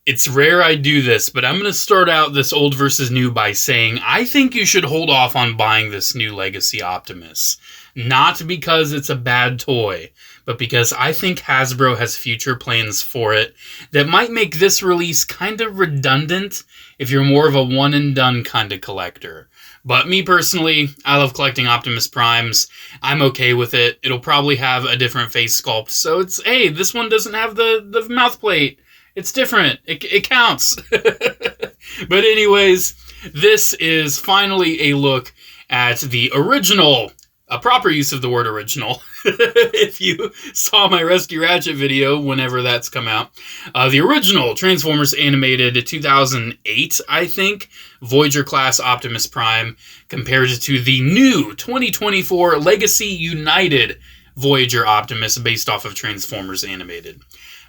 It's rare I do this, but I'm going to start out this old versus new by saying I think you should hold off on buying this new Legacy Optimus. Not because it's a bad toy, but because I think Hasbro has future plans for it that might make this release kind of redundant if you're more of a one-and-done kind of collector. But me personally, I love collecting Optimus Primes. I'm okay with it. It'll probably have a different face sculpt, so it's, hey, this one doesn't have the mouth plate. It's different. It counts. But anyways, this is finally a look at the original, a proper use of the word original. If you saw my Rescue Ratchet video, whenever that's come out. The original Transformers animated 2008, I think, Voyager class Optimus Prime, compared to the new 2024 Legacy United Voyager Optimus based off of Transformers animated.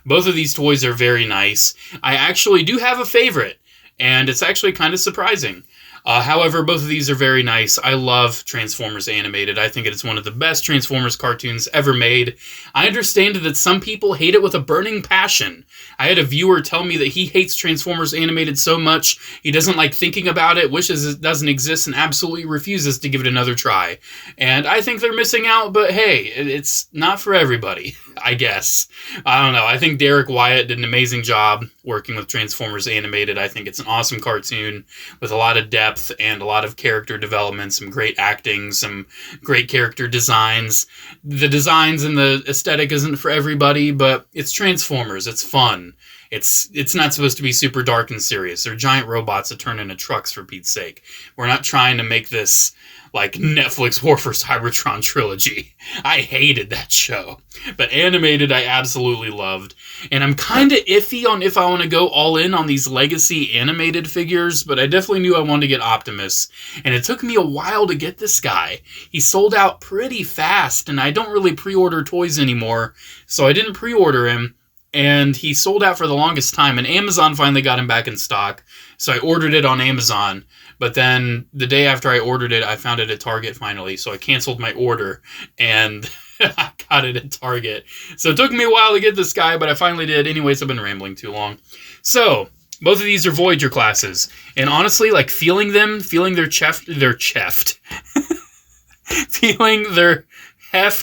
Both of these toys are very nice. I actually do have a favorite, and it's actually kind of surprising. However, both of these are very nice. I love Transformers Animated. I think it's one of the best Transformers cartoons ever made. I understand that some people hate it with a burning passion. I had a viewer tell me that he hates Transformers Animated so much, he doesn't like thinking about it, wishes it doesn't exist, and absolutely refuses to give it another try. And I think they're missing out, but hey, it's not for everybody, I guess. I don't know. I think Derek Wyatt did an amazing job working with Transformers Animated. I think it's an awesome cartoon with a lot of depth and a lot of character development, some great acting, some great character designs. The designs and the aesthetic isn't for everybody, but it's Transformers. It's fun. It's not supposed to be super dark and serious. They're giant robots that turn into trucks, for Pete's sake. We're not trying to make this like Netflix War for Cybertron trilogy. I hated that show. But animated, I absolutely loved. And I'm kind of iffy on if I want to go all in on these Legacy animated figures, but I definitely knew I wanted to get Optimus. And it took me a while to get this guy. He sold out pretty fast, and I don't really pre-order toys anymore, so I didn't pre-order him. And he sold out for the longest time, and Amazon finally got him back in stock. So I ordered it on Amazon, but then the day after I ordered it, I found it at Target finally. So I canceled my order, and I got it at Target. So it took me a while to get this guy, but I finally did. Anyways, I've been rambling too long. So both of these are Voyager classes, and honestly, like feeling their feeling their heft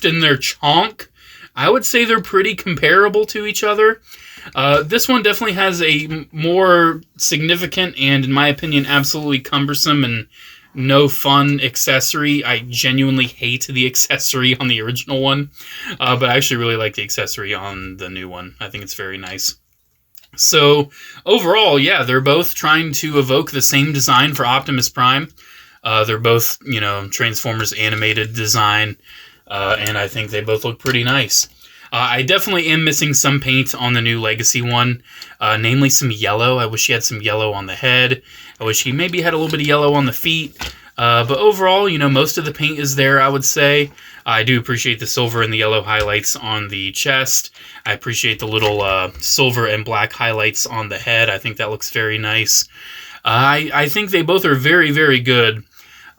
and their chonk, I would say they're pretty comparable to each other. This one definitely has a more significant and, in my opinion, absolutely cumbersome and no fun accessory. I genuinely hate the accessory on the original one, but I actually really like the accessory on the new one. I think it's very nice. So, overall, yeah, they're both trying to evoke the same design for Optimus Prime. They're both, Transformers animated design. And I think they both look pretty nice. I definitely am missing some paint on the new Legacy one, namely some yellow. I wish he had some yellow on the head. I wish he maybe had a little bit of yellow on the feet. But overall, most of the paint is there, I would say. I do appreciate the silver and the yellow highlights on the chest. I appreciate the little silver and black highlights on the head. I think that looks very nice. I think they both are very, very good.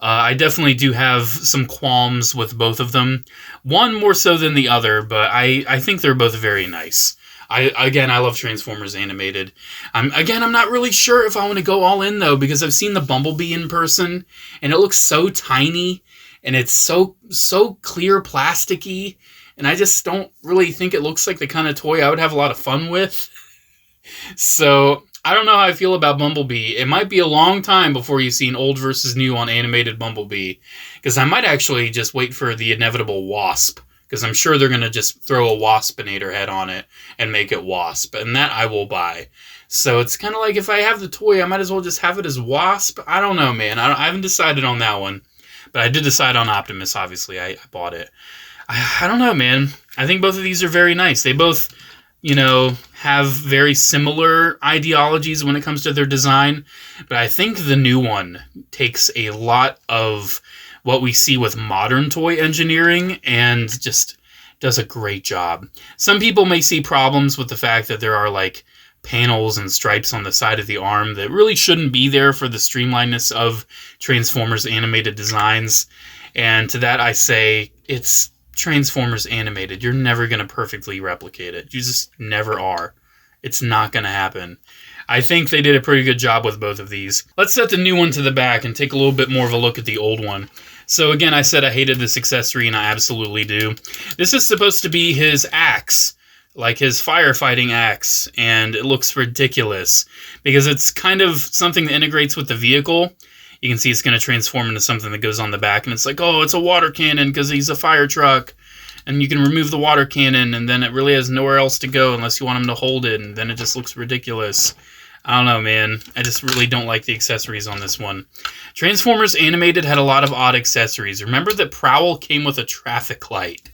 I definitely do have some qualms with both of them. One more so than the other, but I think they're both very nice. I love Transformers Animated. I'm not really sure if I want to go all in, though, because I've seen the Bumblebee in person, and it looks so tiny, and it's so clear plasticky, and I just don't really think it looks like the kind of toy I would have a lot of fun with. So I don't know how I feel about Bumblebee. It might be a long time before you see an old versus new on animated Bumblebee, because I might actually just wait for the inevitable Wasp, because I'm sure they're going to just throw a Waspinator head on it and make it Wasp, and that I will buy. So it's kind of like if I have the toy, I might as well just have it as Wasp. I don't know, man. I haven't decided on that one, but I did decide on Optimus, obviously. I bought it. I don't know, man. I think both of these are very nice. They both, have very similar ideologies when it comes to their design, but I think the new one takes a lot of what we see with modern toy engineering and just does a great job. Some people may see problems with the fact that there are like panels and stripes on the side of the arm that really shouldn't be there for the streamlinedness of Transformers animated designs. And to that I say, it's Transformers Animated. You're never going to perfectly replicate it. You just never are. It's not going to happen. I think they did a pretty good job with both of these. Let's set the new one to the back and take a little bit more of a look at the old one. So again, I said I hated this accessory, and I absolutely do. This is supposed to be his axe, like his firefighting axe, and it looks ridiculous because it's kind of something that integrates with the vehicle. You can see it's going to transform into something that goes on the back, and it's like, oh, it's a water cannon because he's a fire truck. And you can remove the water cannon, and then it really has nowhere else to go unless you want him to hold it, and then it just looks ridiculous. I don't know, man. I just really don't like the accessories on this one. Transformers Animated had a lot of odd accessories. Remember that Prowl came with a traffic light.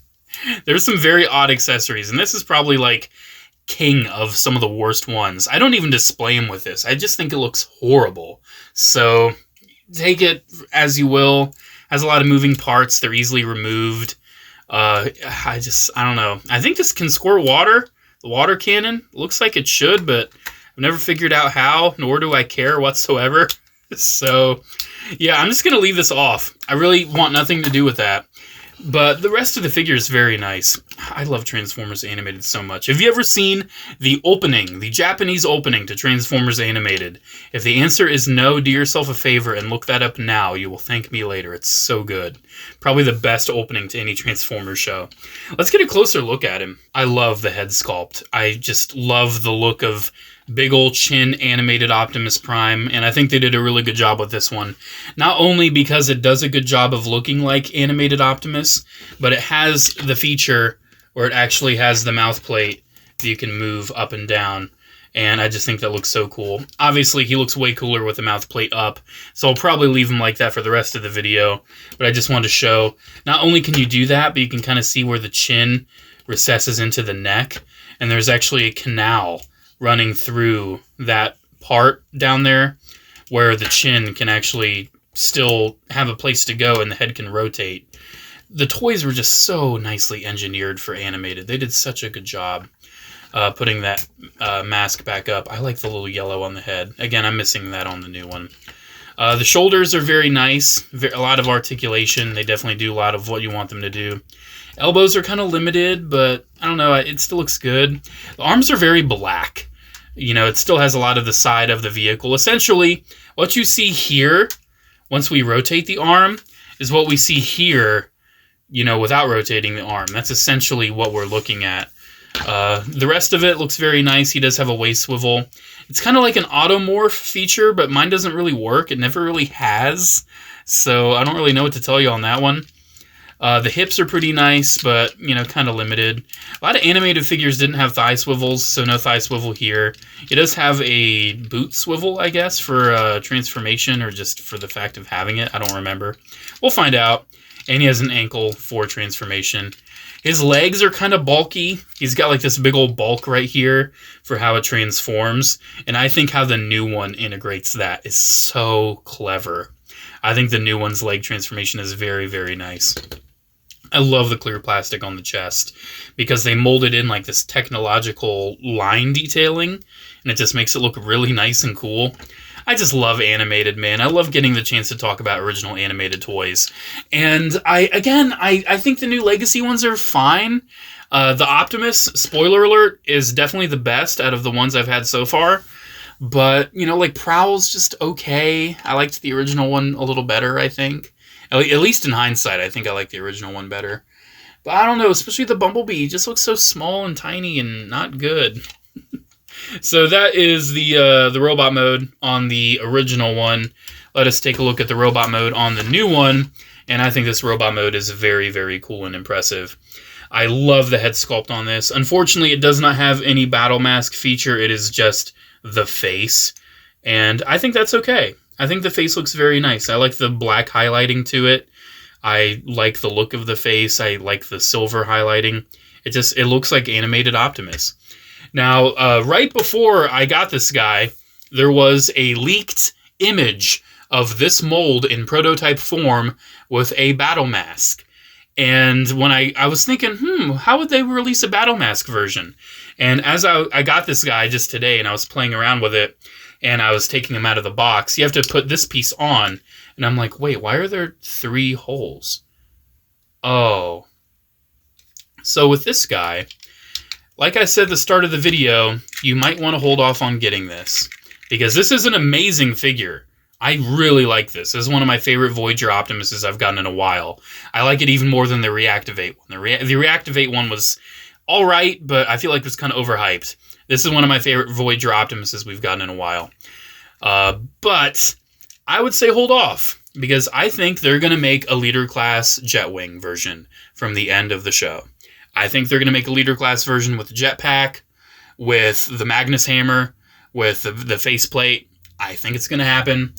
There's some very odd accessories, and this is probably like king of some of the worst ones. I don't even display them with this. I just think it looks horrible. So take it as you will. Has a lot of moving parts. They're easily removed. I don't know. I think this can squirt water. The water cannon looks like it should, but I've never figured out how, nor do I care whatsoever. So, yeah, I'm just going to leave this off. I really want nothing to do with that. But the rest of the figure is very nice. I love Transformers Animated so much. Have you ever seen the opening, the Japanese opening to Transformers Animated? If the answer is no, do yourself a favor and look that up now. You will thank me later. It's so good. Probably the best opening to any Transformers show. Let's get a closer look at him. I love the head sculpt. I just love the look of big old chin animated Optimus Prime, and I think they did a really good job with this one. Not only because it does a good job of looking like animated Optimus, but it has the feature where it actually has the mouth plate that you can move up and down, and I just think that looks so cool. Obviously, he looks way cooler with the mouth plate up, so I'll probably leave him like that for the rest of the video, but I just wanted to show, not only can you do that, but you can kind of see where the chin recesses into the neck, and there's actually a canal running through that part down there where the chin can actually still have a place to go and the head can rotate. The toys were just so nicely engineered for animated. They did such a good job putting that mask back up. I like the little yellow on the head. Again, I'm missing that on the new one. The shoulders are very nice. A lot of articulation. They definitely do a lot of what you want them to do. Elbows are kind of limited, but I don't know. It still looks good. The arms are very black. You know, it still has a lot of the side of the vehicle. Essentially, what you see here, once we rotate the arm, is what we see here, you know, without rotating the arm. That's essentially what we're looking at. The rest of it looks very nice. He does have a waist swivel. It's kind of like an automorph feature, but mine doesn't really work. It never really has. So I don't really know what to tell you on that one. The hips are pretty nice, but, you know, kind of limited. A lot of animated figures didn't have thigh swivels, so no thigh swivel here. It does have a boot swivel, I guess, for transformation, or just for the fact of having it. I don't remember. We'll find out. And he has an ankle for transformation. His legs are kind of bulky. He's got like this big old bulk right here for how it transforms. And I think how the new one integrates that is so clever. I think the new one's leg transformation is very, very nice. I love the clear plastic on the chest because they molded in like this technological line detailing, and it just makes it look really nice and cool. I just love animated, man. I love getting the chance to talk about original animated toys. And I think the new Legacy ones are fine. The Optimus, spoiler alert, is definitely the best out of the ones I've had so far. But, you know, like Prowl's just okay. I liked the original one a little better, I think. At least in hindsight, I think I like the original one better. But I don't know, especially the Bumblebee. He just looks so small and tiny and not good. So that is the robot mode on the original one. Let us take a look at the robot mode on the new one. And I think this robot mode is very, very cool and impressive. I love the head sculpt on this. Unfortunately, it does not have any battle mask feature. It is just the face. And I think that's okay. I think the face looks very nice. I like the black highlighting to it. I like the look of the face. I like the silver highlighting. It looks like animated Optimus. Now, right before I got this guy, there was a leaked image of this mold in prototype form with a battle mask. And when I was thinking, how would they release a battle mask version? And as I got this guy just today and I was playing around with it and I was taking him out of the box, you have to put this piece on. And I'm like, wait, why are there 3 holes? Oh. So with this guy, like I said at the start of the video, you might want to hold off on getting this. because this is an amazing figure. I really like this. This is one of my favorite Voyager Optimuses I've gotten in a while. I like it even more than the Reactivate one. The Reactivate one was all right, but I feel like it was kind of overhyped. This is one of my favorite Voyager Optimuses we've gotten in a while. But I would say hold off, because I think they're going to make a Leader Class Jetwing version from the end of the show. I think they're going to make a Leader Class version with the jetpack, with the Magnus Hammer, with the faceplate. I think it's going to happen.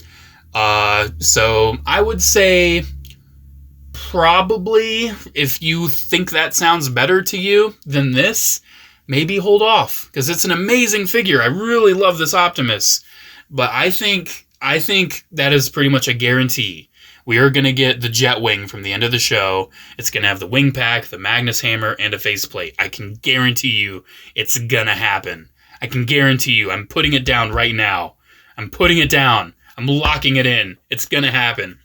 So I would say probably, if you think that sounds better to you than this, maybe hold off, because it's an amazing figure. I really love this Optimus, but I think that is pretty much a guarantee. We are going to get the Jetwing from the end of the show. It's going to have the wing pack, the Magnus Hammer, and a faceplate. I can guarantee you it's going to happen. I can guarantee you. I'm putting it down right now. I'm putting it down. I'm locking it in. It's going to happen.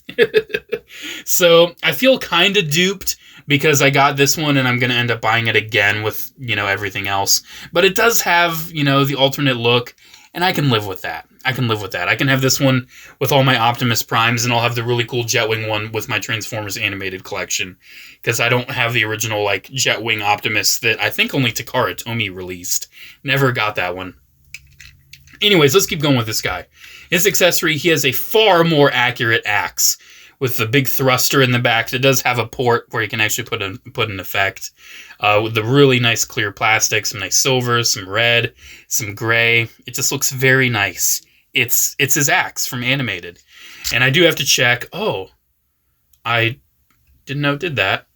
So I feel kind of duped because I got this one and I'm going to end up buying it again with, everything else. But it does have, the alternate look, and I can live with that. I can have this one with all my Optimus Primes, and I'll have the really cool Jetwing one with my Transformers animated collection, because I don't have the original, Jetwing Optimus that I think only Takara Tomy released. Never got that one. Anyways, let's keep going with this guy. His accessory, he has a far more accurate axe with the big thruster in the back that does have a port where you can actually put an effect. With the really nice clear plastic, some nice silver, some red, some gray. It just looks very nice. It's his axe from Animated. And I do have to check. Oh, I didn't know it did that.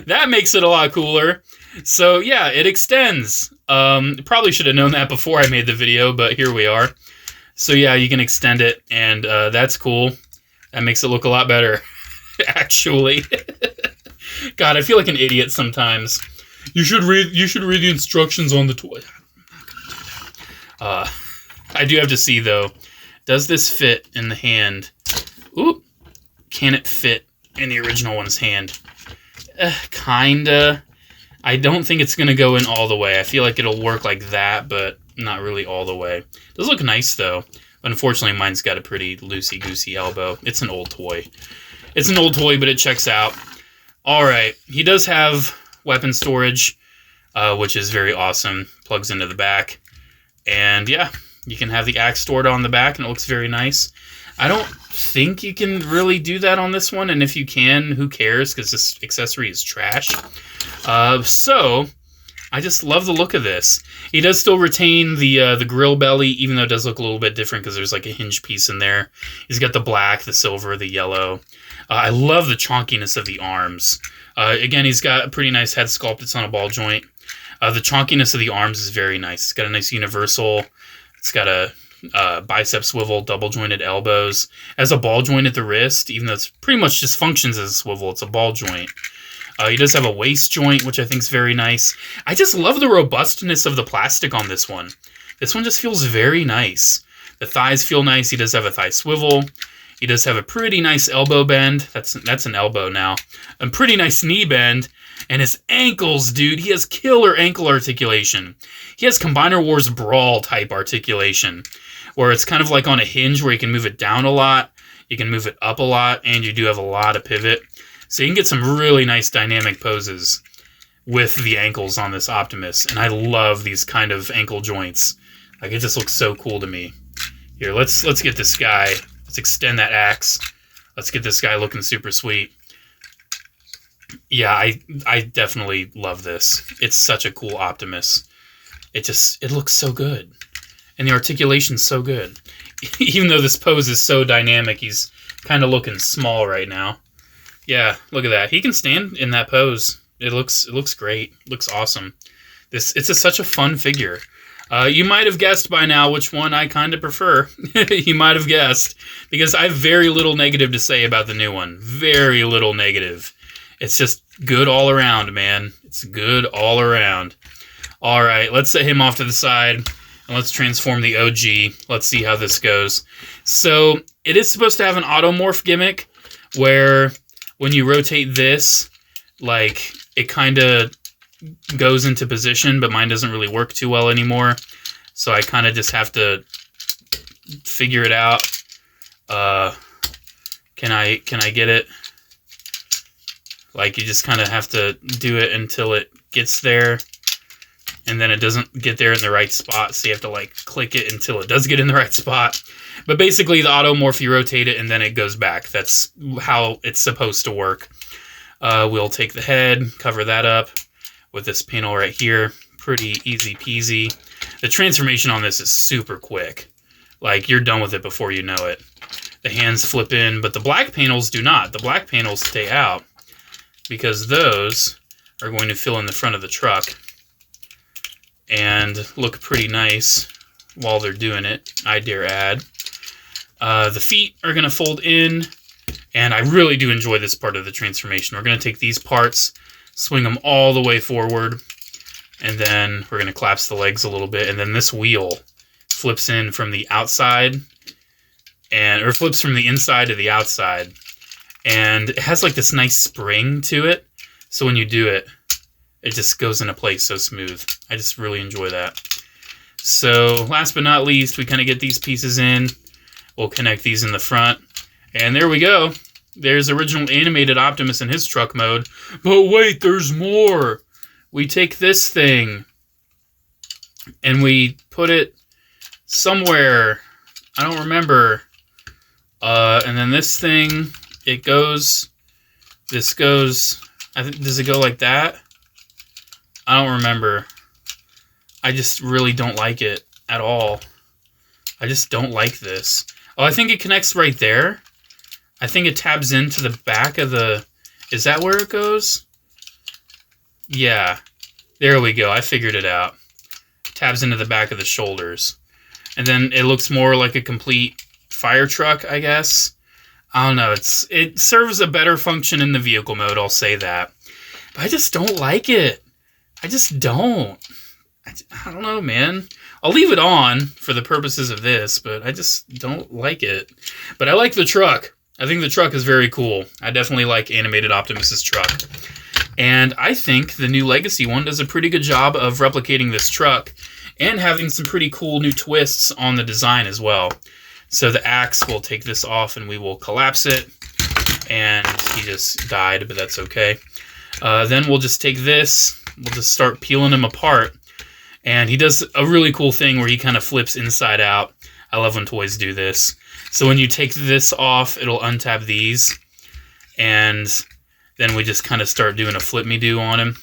That makes it a lot cooler. So yeah, it extends. Probably should have known that before I made the video, but here we are. So yeah, you can extend it, and that's cool. That makes it look a lot better, actually. God, I feel like an idiot sometimes. You should read the instructions on the toy. I do have to see though. Does this fit in the hand? Ooh, can it fit in the original one's hand? Kinda. I don't think it's gonna go in all the way. I feel like it'll work like that, but not really all the way. It does look nice though. Unfortunately, mine's got a pretty loosey-goosey elbow. It's an old toy. It's an old toy, but it checks out. Alright, he does have weapon storage, which is very awesome. Plugs into the back. And yeah, you can have the axe stored on the back, and it looks very nice. I don't think you can really do that on this one, and if you can, who cares, because this accessory is trash. So, I just love the look of this. He does still retain the grill belly, even though it does look a little bit different because there's like a hinge piece in there. He's got the black, the silver, the yellow. I love the chonkiness of the arms. Again, he's got a pretty nice head sculpt. It's on a ball joint. The chonkiness of the arms is very nice. It's got a nice universal. It's got a bicep swivel, double jointed elbows. It has a ball joint at the wrist, even though it's pretty much just functions as a swivel. It's a ball joint. He does have a waist joint, which I think is very nice. I just love the robustness of the plastic on this one. This one just feels very nice. The thighs feel nice. He does have a thigh swivel. He does have a pretty nice elbow bend. That's an elbow now. A pretty nice knee bend. And his ankles, dude. He has killer ankle articulation. He has Combiner Wars Brawl type articulation, where it's kind of like on a hinge where you can move it down a lot, you can move it up a lot, and you do have a lot of pivot. So you can get some really nice dynamic poses with the ankles on this Optimus. And I love these kind of ankle joints. Like, it just looks so cool to me. Here, let's get this guy. Let's extend that axe. Let's get this guy looking super sweet. Yeah, I definitely love this. It's such a cool Optimus. It looks so good. And the articulation's so good. Even though this pose is so dynamic, he's kind of looking small right now. Yeah, look at that. He can stand in that pose. It looks great. It looks awesome. It's such a fun figure. You might have guessed by now which one I kind of prefer. You might have guessed. Because I have very little negative to say about the new one. Very little negative. It's just good all around, man. It's good all around. Alright, let's set him off to the side. And let's transform the OG. Let's see how this goes. So, it is supposed to have an automorph gimmick where when you rotate this, it kind of goes into position, but mine doesn't really work too well anymore. So I kind of just have to figure it out. Can I get it? Like, you just kind of have to do it until it gets there, and then it doesn't get there in the right spot, so you have to like click it until it does get in the right spot. But basically the automorph, you rotate it and then it goes back. That's how it's supposed to work. We'll take the head, cover that up with this panel right here. Pretty easy peasy. The transformation on this is super quick. Like, you're done with it before you know it. The hands flip in, but the black panels do not. The black panels stay out because those are going to fill in the front of the truck and look pretty nice while they're doing it, I dare add. The feet are going to fold in, and I really do enjoy this part of the transformation. We're going to take these parts, swing them all the way forward, and then we're going to collapse the legs a little bit, and then this wheel flips in from the outside, or flips from the inside to the outside, and it has like this nice spring to it, so when you do it, it just goes into place so smooth. I just really enjoy that. So last but not least, we kind of get these pieces in. We'll connect these in the front, and there we go. There's original animated Optimus in his truck mode. But wait, there's more. We take this thing and we put it somewhere. I don't remember. And then this thing, it goes, this goes, does it go like that? I don't remember. I just really don't like it at all. I just don't like this. Oh, I think it connects right there. I think it tabs into the back of the... Is that where it goes? Yeah. There we go. I figured it out. Tabs into the back of the shoulders. And then it looks more like a complete fire truck, I guess. I don't know. It serves a better function in the vehicle mode, I'll say that. But I just don't like it. I just don't. I don't know, man. I'll leave it on for the purposes of this, but I just don't like it. But I like the truck. I think the truck is very cool. I definitely like animated Optimus's truck. And I think the new Legacy one does a pretty good job of replicating this truck and having some pretty cool new twists on the design as well. So the axe, we'll take this off and we will collapse it. And he just died, but that's okay. Then we'll just take this. We'll just start peeling him apart. And he does a really cool thing where he kind of flips inside out. I love when toys do this. So when you take this off, it'll untab these. And then we just kind of start doing a flip-me-do on him.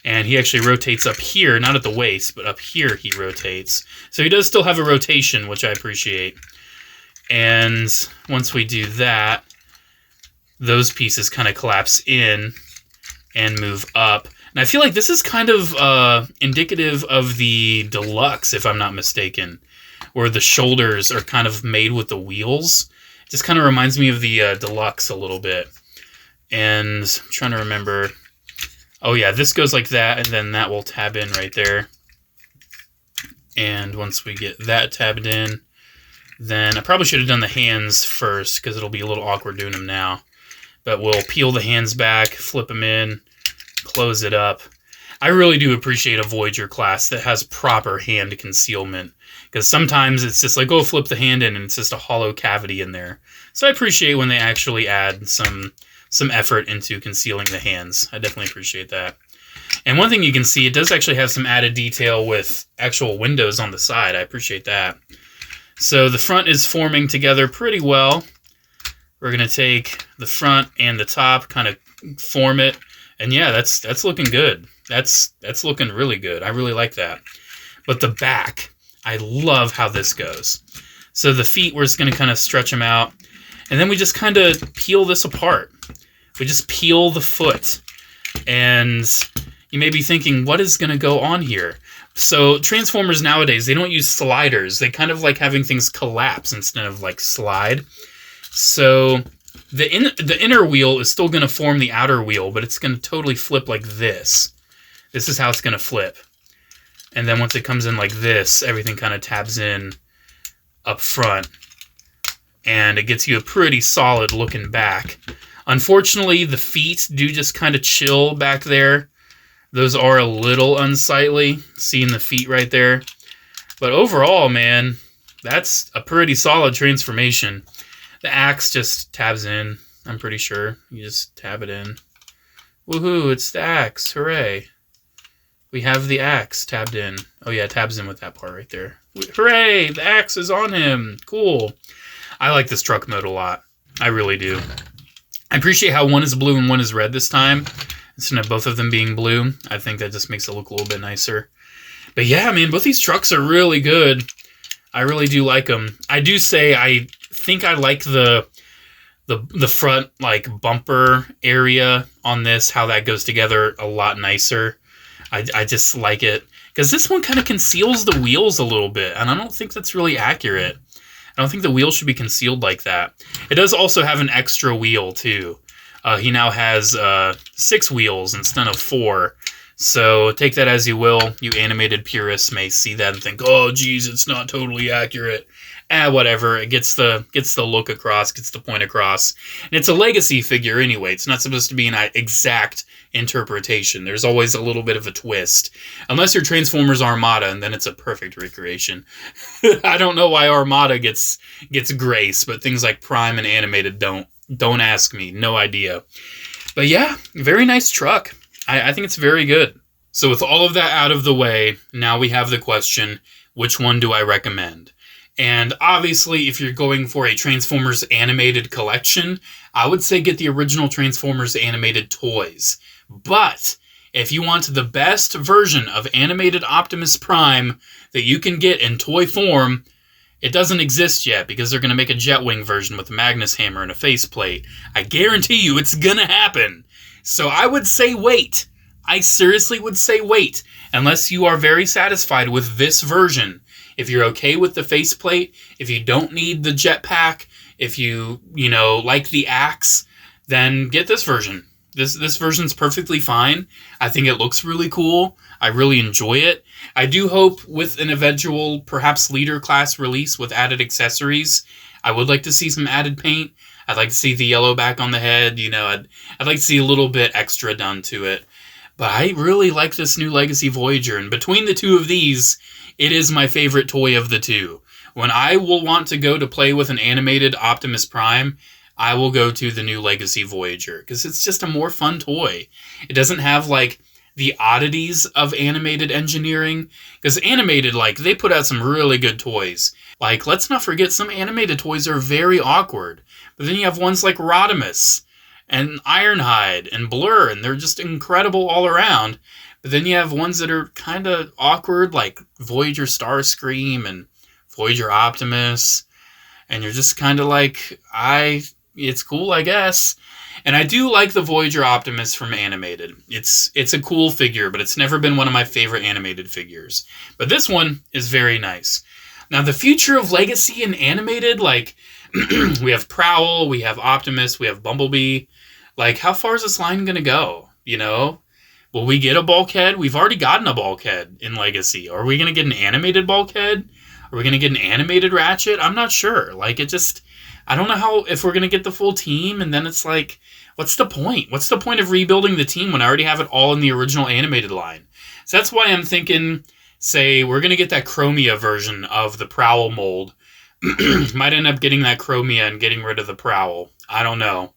And he actually rotates up here, not at the waist, but up here he rotates. So he does still have a rotation, which I appreciate. And once we do that, those pieces kind of collapse in and move up. And I feel like this is kind of indicative of the Deluxe, if I'm not mistaken, where the shoulders are kind of made with the wheels. It just kind of reminds me of the Deluxe a little bit. And I'm trying to remember. Oh yeah, this goes like that, and then that will tab in right there. And once we get that tabbed in, then I probably should have done the hands first, because it'll be a little awkward doing them now. But we'll peel the hands back, flip them in, close it up. I really do appreciate a Voyager class that has proper hand concealment, because sometimes it's just like, oh, flip the hand in and it's just a hollow cavity in there. So I appreciate when they actually add some effort into concealing the hands. I definitely appreciate that. And one thing you can see, it does actually have some added detail with actual windows on the side. I appreciate that. So the front is forming together pretty well. We're going to take the front and the top, kind of form it. And yeah, that's looking good. That's looking really good. I really like that. But the back, I love how this goes. So the feet, we're just going to kind of stretch them out. And then we just kind of peel this apart. We just peel the foot. And you may be thinking, what is going to go on here? So Transformers nowadays, they don't use sliders. They kind of like having things collapse instead of like slide. So the inner wheel is still going to form the outer wheel, but it's going to totally flip like this. This is how it's going to flip. And then once it comes in like this, everything kind of tabs in up front. And it gets you a pretty solid looking back. Unfortunately, the feet do just kind of chill back there. Those are a little unsightly, seeing the feet right there. But overall, man, that's a pretty solid transformation. The axe just tabs in, I'm pretty sure. You just tab it in. Woohoo, it's the axe. Hooray. We have the axe tabbed in. Oh yeah, it tabs in with that part right there. Hooray, the axe is on him. Cool. I like this truck mode a lot. I really do. I appreciate how one is blue and one is red this time, instead of both of them being blue. I think that just makes it look a little bit nicer. But yeah, man, both these trucks are really good. I really do like them. I do say I think I like the front like bumper area on this, how that goes together a lot nicer. I just like it because this one kind of conceals the wheels a little bit, and I don't think that's really accurate. I don't think the wheel should be concealed like that. It does also have an extra wheel too. He now has 6 wheels instead of 4. So take that as you will. You animated purists may see that and think, "Oh, geez, it's not totally accurate." Whatever. It gets the look across, gets the point across. And it's a legacy figure anyway. It's not supposed to be an exact interpretation. There's always a little bit of a twist. Unless you're Transformers Armada, and then it's a perfect recreation. I don't know why Armada gets grace, but things like Prime and Animated don't. Don't ask me. No idea. But yeah, very nice truck. I think it's very good. So with all of that out of the way, now we have the question, which one do I recommend? And obviously, if you're going for a Transformers animated collection, I would say get the original Transformers animated toys. But if you want the best version of animated Optimus Prime that you can get in toy form, it doesn't exist yet because they're going to make a Jetwing version with a Magnus hammer and a faceplate. I guarantee you it's going to happen. So I would say wait. I seriously would say wait. Unless you are very satisfied with this version. If you're okay with the faceplate, if you don't need the jetpack, if you like the axe, then get this version. This version's perfectly fine. I think it looks really cool. I really enjoy it. I do hope with an eventual, perhaps leader class release with added accessories, I would like to see some added paint. I'd like to see the yellow back on the head. I'd like to see a little bit extra done to it. But I really like this new Legacy Voyager, and between the two of these, it is my favorite toy of the two. When I will want to go to play with an animated Optimus Prime, I will go to the new Legacy Voyager, because it's just a more fun toy. It doesn't have, like, the oddities of animated engineering, because animated, like, they put out some really good toys. Like, let's not forget, some animated toys are very awkward. But then you have ones like Rodimus, and Ironhide, and Blur, and they're just incredible all around. But then you have ones that are kind of awkward, like Voyager Starscream and Voyager Optimus. And you're just kind of like, it's cool, I guess. And I do like the Voyager Optimus from Animated. It's a cool figure, but it's never been one of my favorite animated figures. But this one is very nice. Now, the future of Legacy and Animated, like, we have Prowl, we have Optimus, we have Bumblebee. Like, how far is this line going to go, Will we get a bulkhead? We've already gotten a bulkhead in Legacy. Are we going to get an animated bulkhead? Are we going to get an animated Ratchet? I'm not sure. Like, I don't know if we're going to get the full team, and then it's like, what's the point? What's the point of rebuilding the team when I already have it all in the original animated line? So that's why I'm thinking, say, we're going to get that Chromia version of the Prowl mold. Might end up getting that Chromia and getting rid of the Prowl. I don't know.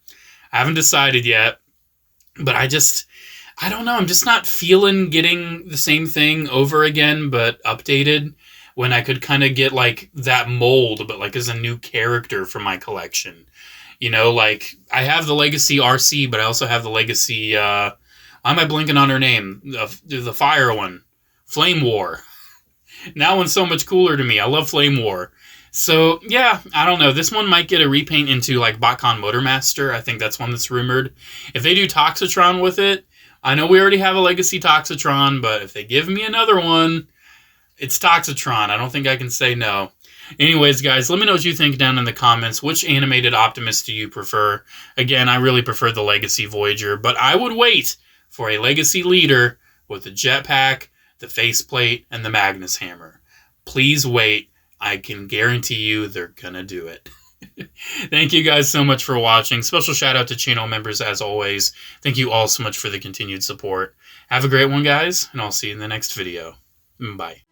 I haven't decided yet, but I don't know. I'm just not feeling getting the same thing over again, but updated, when I could kind of get, like, that mold, but, like, as a new character for my collection. Like, I have the Legacy RC, but I also have the Legacy, why am I blinking on her name? The fire one. Flame War. That one's so much cooler to me. I love Flame War. So, yeah, I don't know. This one might get a repaint into, like, BotCon Motormaster. I think that's one that's rumored. If they do Toxitron with it, I know we already have a Legacy Toxitron, but if they give me another one, it's Toxitron. I don't think I can say no. Anyways, guys, let me know what you think down in the comments. Which animated Optimus do you prefer? Again, I really prefer the Legacy Voyager, but I would wait for a Legacy leader with the jetpack, the faceplate, and the Magnus hammer. Please wait. I can guarantee you they're gonna do it. Thank you guys so much for watching. Special shout out to channel members as always. Thank you all so much for the continued support. Have a great one, guys, and I'll see you in the next video. Bye.